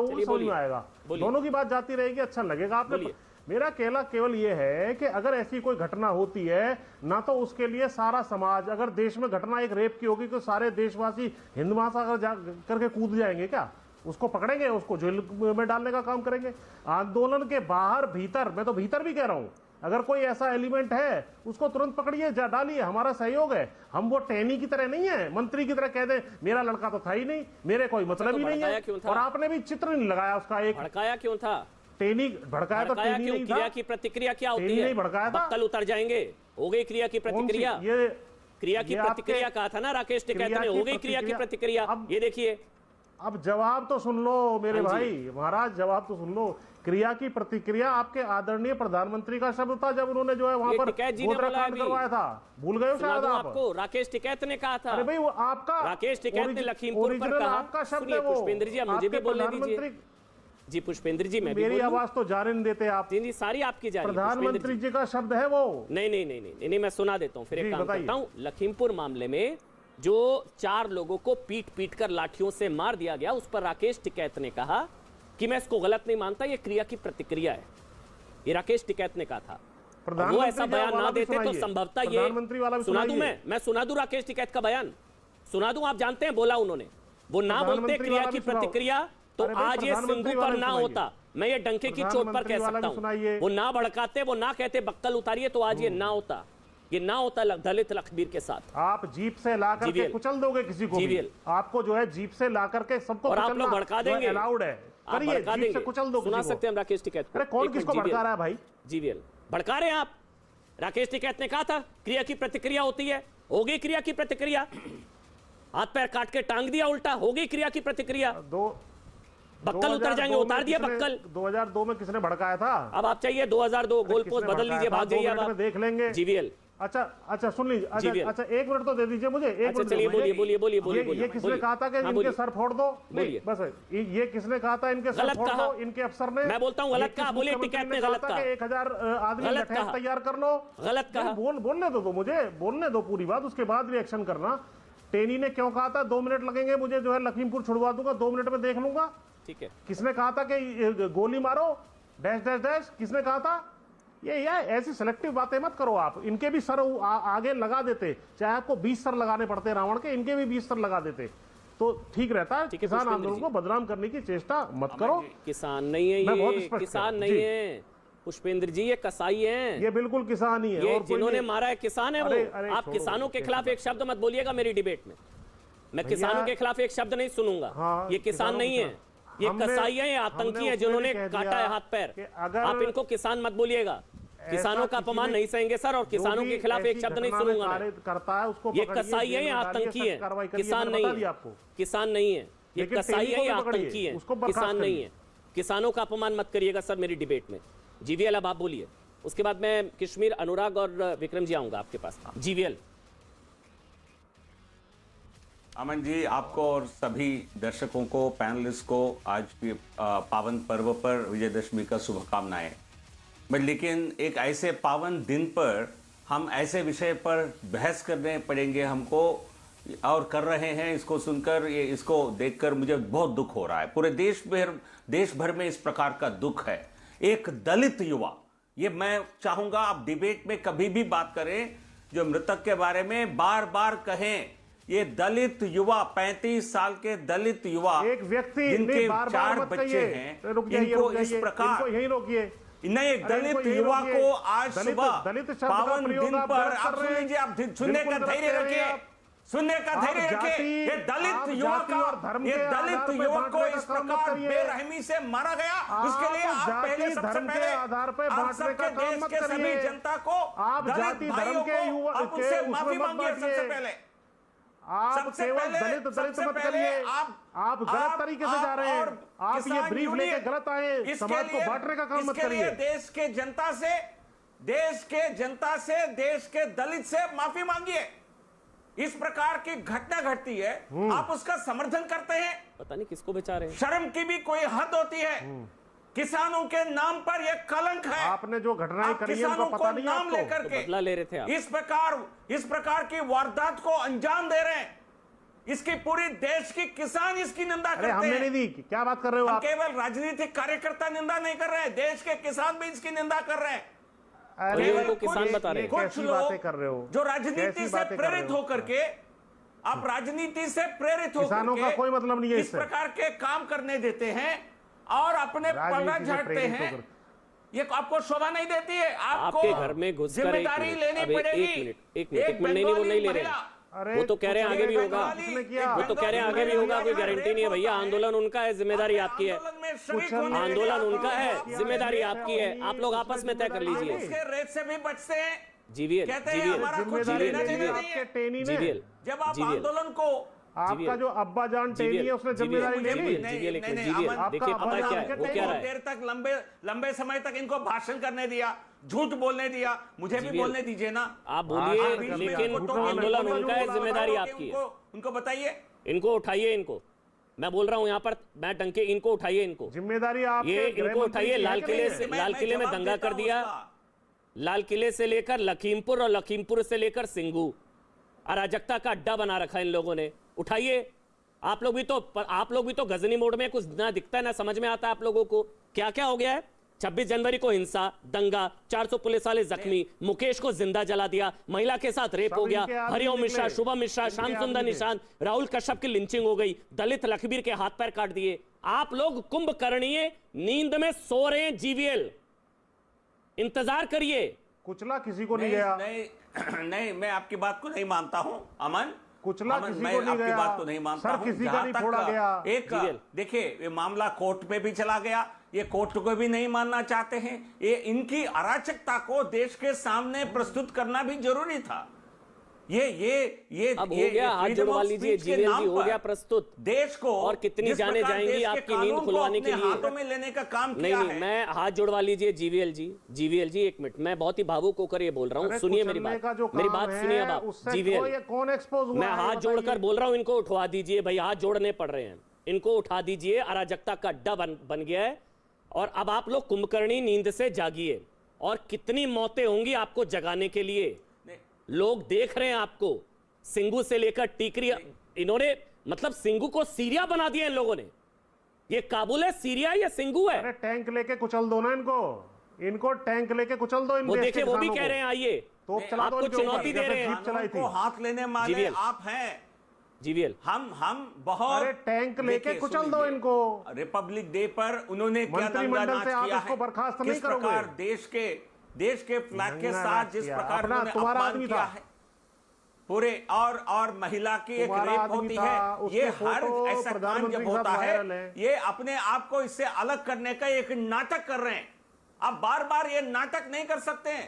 लोगों को समझ में आएगा। दोनों की बात जाती रहेगी, अच्छा लगेगा। आपने मेरा कहना केवल ये है कि अगर ऐसी कोई घटना होती है ना, तो उसके लिए सारा समाज, अगर देश में घटना एक रेप की होगी तो सारे देशवासी हिंद महासागर जा करके कूद जाएंगे क्या? उसको पकड़ेंगे, उसको जेल में डालने का काम करेंगे। आंदोलन के बाहर भीतर, मैं तो भीतर भी कह रहा हूं, अगर कोई ऐसा एलिमेंट है उसको तुरंत पकड़िए, डालिए, हमारा सहयोग है। हम वो टैनी की तरह नहीं है, मंत्री की तरह कह दे मेरा लड़का तो था ही नहीं, मेरे कोई मतलब ही नहीं है। और आपने भी चित्र नहीं लगाया उसका, एक भड़काया क्यों था? टेनी भड़काया तो टेनी नहीं था। क्रिया की प्रतिक्रिया क्या होती है? नहीं भड़काया था, बक्कल उतर जाएंगे, हो गई क्रिया की प्रतिक्रिया। ये क्रिया की प्रतिक्रिया कहा था ना राकेश टिकैत ने, हो गई क्रिया की प्रतिक्रिया। ये देखिए, अब जवाब तो सुन लो मेरे भाई, महाराज जवाब तो सुन लो। क्रिया की प्रतिक्रिया आपके आदरणीय प्रधानमंत्री का शब्द था जब उन्होंने जो है वहां पर गोत्रकांड करवाया था। भूल गए हो शायद आप? आपको राकेश टिकैत ने कहा था। अरे भाई वो आपका, राकेश टिकैत ने लखीमपुर पर कहा। आपका शब्द है वो। पुष्पेंद्र जी, मुझे भी बोलने दीजिए जी। पुष्पेंद्र जी, मैं मेरी आवाज तो जाने नहीं देते आप जी। सारी आपकी जा रही है। प्रधानमंत्री जी का शब्द है वो। नहीं, मैं सुना देता हूँ। फिर एक काम करता हूँ, लखीमपुर मामले में जो 4 लोगों को पीट कर लाठियों से मार दिया गया, उस पर राकेश टिकैत ने कहा कि मैं इसको गलत नहीं मानता, ये क्रिया की प्रतिक्रिया है। ये राकेश टिकैत ने कहा था। वो ऐसा बयान ना देते तो संभवतः ये सुना दूं। मैं सुना दूं राकेश टिकैत का बयान, सुना दूं। आप जानते हैं बोला उन्होंने, वो ना बोलते क्रिया की प्रतिक्रिया तो आज ये सिंधु पर ना होता। मैं ये डंके की चोट पर कह सकता हूं, वो ना भड़काते, वो ना कहते बक्कल उतारिए, तो आज ये ना होता। ये ना होता दलित लखबीर के साथ। आप जीप से ला करके कुचल दोगे किसी को भी। आपको जो है जीप से ला करके सबको, और आप लोग भड़का देंगे, अलाउड है, करिए, जीप से कुचल दो। सुना सकते हैं हम राकेश टिकैत को। अरे कौन किसको भड़का रहा है भाई? जीवीएल भड़का रहे हैं आप। राकेश टिकैत ने कहा था क्रिया की प्रतिक्रिया होती है, हो गई क्रिया की प्रतिक्रिया। हाथ पैर काट के टांग दिया उल्टा, हो गई क्रिया की प्रतिक्रिया। बक्कल उतर जाएंगे, उतार दिया बक्कल। 2002 में किसने भड़काया था? अब आप चाहिए 2002 गोल पोस्ट बदल लीजिए, भाग जाइए। अब देख लेंगे जीवीएल। अच्छा सुन लीजिए। अच्छा 1 मिनट तो दे दीजिए मुझे। 1 मिनट चलिए, बोलिए। ये किसने कहा था कि इनके सर फोड़ दो? बोलिए बस, ये किसने कहा था इनके सर फोड़ दो? इनके अफसर ने। मैं बोलता हूं गलत कहा। बोलिए टिकैत ने गलत कहा। 1000 आदमी लठैत तैयार कर लो। गलत कहा। बोलने दो मुझे, बोलने दो पूरी बात, उसके बाद रिएक्शन करना। टेनी ने क्यों कहा था 2 मिनट लगेंगे मुझे जो है लखीमपुर छुड़वा दूंगा, 2 मिनट में देख लूंगा? ठीक है। किसने कहा था कि गोली मारो डैश डैश डैश? किसने कहा था? ये ऐसी सिलेक्टिव बातें मत करो आप। इनके भी सर आगे लगा देते, चाहे आपको 20 सर लगाने पड़ते रावण के, इनके भी 20 सर लगा देते तो ठीक रहता है। किसान आंदोलन को बदनाम करने की चेष्टा मत करो। किसान नहीं है ये, किसान नहीं है पुष्पेंद्र जी, ये कसाई हैं। ये बिल्कुल किसान ही है। ये जिन्होंने मारा है किसान है वो। आप किसानों के खिलाफ एक शब्द मत बोलिएगा मेरी डिबेट में। मैं किसानों के खिलाफ एक शब्द नहीं सुनूंगा। ये किसान नहीं है, ये कसाई है, ये आतंकी है जिन्होंने काटा है हाथ पैर। आप इनको किसान मत बोलिएगा। किसानों का अपमान नहीं सहेंगे सर, और किसानों के खिलाफ एक शब्द नहीं सुनूंगा मैं। करता है उसको ये कसाई है, ये आतंकी है, किसान नहीं है। किसान नहीं है, ये कसाई है, ये आतंकी है, किसान नहीं है। किसानों का अपमान मत करिएगा सर मेरी डिबेट में। जीवीएल अब आप बोलिए, उसके बाद मैं कश्मीर, अनुराग और विक्रम जी आऊंगा आपके पास। जीवीएल। अमन जी, आपको और सभी दर्शकों को, पैनलिस्ट को आज की पावन पर्व पर विजयदशमी का शुभकामनाएं। लेकिन एक ऐसे पावन दिन पर हम ऐसे विषय पर बहस करने पड़ेंगे हमको, और कर रहे हैं। इसको सुनकर, इसको देखकर मुझे बहुत दुख हो रहा है। पूरे देश भर में इस प्रकार का दुख है। एक दलित युवा, ये मैं चाहूंगा आप डिबेट में कभी भी बात करें, जो मृतक के बारे में बार बार कहें, ये दलित युवा, 35 साल के दलित युवा, एक व्यक्ति जिनके 4 बच्चे हैं, इनको इस प्रकार यही रोकिए। नहीं, एक दलित युवा को आज सुबह पावन दिन पर, आप सुन लीजिए, आप सुनने का धैर्य रखिए, सुनने का धैर्य रखिए। ये दलित युवक को इस प्रकार बेरहमी से मारा गया, उसके लिए आप पहले, सबसे पहले आप सबके देश के सभी जनता को, दलित भाइयों को, आप उससे माफी मांगिए। सबसे पहले आप केवल दलित मत करिए, आप गलत तरीके से जा रहे हैं। आप ये ब्रीफ लेके गलत आए, समाज को बांटने का काम मत करिए। देश के जनता से, देश के दलित से माफी मांगिए। इस प्रकार की घटना घटती है, आप उसका समर्थन करते हैं। पता नहीं किसको बेचा रहे हैं। शर्म की भी कोई हद होती है। किसानों के नाम पर यह कलंक है। आपने जो घटनाएं करी है उनका पता नहीं नाम लेकर के बदला ले रहे थे आप। इस प्रकार की वारदात को अंजाम दे रहे हैं। इसकी पूरी देश की किसान इसकी निंदा अरे करते हमने हैं। नहीं दी, क्या बात कर रहे हो हम आप? केवल राजनीतिक कार्यकर्ता निंदा नहीं कर रहे हैं, देश के किसान भी इसकी निंदा कर रहे हैं। अरे उनको किसान बता रहे हैं। कुछ कैसी लोग बातें कर रहे हो? जो राजनीति कैसी से बातें कर रहे प्रेरित हो? होकर के, आप राजनीति से प्रेरित होकर किसानों का कोई मतलब नहीं है इस इससे। प्रकार के काम करने देते हैं और अपने पलड़ा राजनीति से झाड़ते प्रेरित हैं। होकर। ये आपको शोभा नहीं देती है। आपको आपके घर में घुसकर जिम्मेदारी लेनी पड़ेगी। एक मिनट नहीं, वो नहीं ले रहे हैं। अरे वो तो कह रहे हैं आगे भी होगा, उसने किया। वो तो कह रहे हैं आगे भी होगा, कोई गारंटी नहीं है भैया। आंदोलन उनका है, जिम्मेदारी आपकी है। आंदोलन उनका है, जिम्मेदारी आपकी है। आप लोग आपस में तय कर लीजिए। उसके रेत से भी बचते हैं। जीवीएल कहते हैं हमारा कुछ लेना देना नहीं है। जीवीएल जब आप आंदोलन को आपका जो अब्बा जान टेनी है उसने जिम्मेदारी ले ली। जीवीएल देखिए पता है क्या है, वो क्या रहा है। देर तक लंबे समय तक इनको भाषण करने दिया, झूठ बोलने दिया, मुझे भी बोलने दीजिए ना। आप बोलिए, लेकिन आंदोलन उनका है, जिम्मेदारी आपकी है। उनको बताइए, इनको उठाइए, इनको मैं बोल रहा हूं यहाँ पर, मैं डंके, इनको उठाइए, इनको जिम्मेदारी आप ये इनको उठाइए। लाल किले में दंगा कर दिया, लाल किले से लेकर लखीमपुर और लखीमपुर से लेकर सिंगू, अराजकता का अड्डा बना रखा है इन लोगों ने। उठाइए। आप लोग भी तो गजनी मोड में, कुछ ना दिखता है ना समझ में आता है आप लोगों को क्या क्या हो गया है। 26 जनवरी को हिंसा, दंगा, 400 पुलिस वाले जख्मी, मुकेश को जिंदा जला दिया, महिला के साथ रेप हो गया, हरिओम मिश्रा, शुभम मिश्रा, श्याम सुंदर निशांत, राहुल कश्यप की लिंचिंग हो गई, दलित लखबीर के हाथ पैर काट दिए। आप लोग कुंभकर्णीय नींद में सो रहे हैं। जीवीएल इंतजार करिए। कुचला किसी को नहीं गया। नहीं, मैं आपकी बात को नहीं मानता हूं अमन। कुचला किसी को नहीं आपकी गया। बात को नहीं मानता सर हूं। किसी का जहां नहीं तक फोड़ा गया। एक देखिए, ये मामला कोर्ट पे भी चला गया, ये कोर्ट को भी नहीं मानना चाहते हैं। ये इनकी अराजकता को देश के सामने प्रस्तुत करना भी जरूरी था। ये अब हो गया, हाथ जुड़वा लीजिए। जीवीएल जी हो गया प्रस्तुत। देश को और कितनी जाने जाएंगी आपकी नींद खुलवाने के लिए, हाथों में लेने का काम किया है। मैं हाथ जुड़वा लीजिए। जीवीएल जी एक मिनट, मैं बहुत ही भावुक होकर ये बोल रहा हूँ, सुनिए मेरी बात सुनिए। अब आप जीवीएल, कौन एक्सपोज हुआ? मैं हाथ जोड़कर बोल रहा हूँ, इनको उठवा दीजिए भाई, हाथ जोड़ने पड़ रहे हैं, इनको उठा दीजिए। अराजकता का अड्डा बन गया है और अब आप लोग कुंभकर्णी नींद से जागिए। और कितनी मौतें होंगी आपको जगाने के लिए, लोग देख रहे हैं आपको। सिंगू से लेकर टीकरी, इन्होंने मतलब सिंगू को सीरिया बना दिया इन लोगों ने। ये काबुल है, सीरिया या सिंगू है? अरे टैंक लेके कुचल दो ना इनको टैंक लेके कुचल दो। वो देखिए, वो भी कह रहे हैं आइए, तो चला दो, आपको चुनौती दे रहे हैं। चलाई थी, हाथ लेने वाले आप हैं। जीवीएल हम बहुत, अरे टैंक लेके कुचल दो इनको। रिपब्लिक डे पर उन्होंने क्या मंत्रिमंडल नाच से आप किया इसको है, बर्खास्त किस नहीं करोगे? प्रकार देश के फ्लैग के साथ जिस प्रकार अपना उन्होंने तुम्हारा अपमान आदमी किया था। है पूरे, और महिला की एक तुम्हारा रेप आदमी होती था, है। उसके ये हर फोटो ऐसा काम प्रधानमंत्री जब के साथ होता वायरल है, है। ये अपने आप को इससे अलग करने का एक नाटक कर रहे हैं। आप बार बार ये नाटक नहीं कर सकते हैं।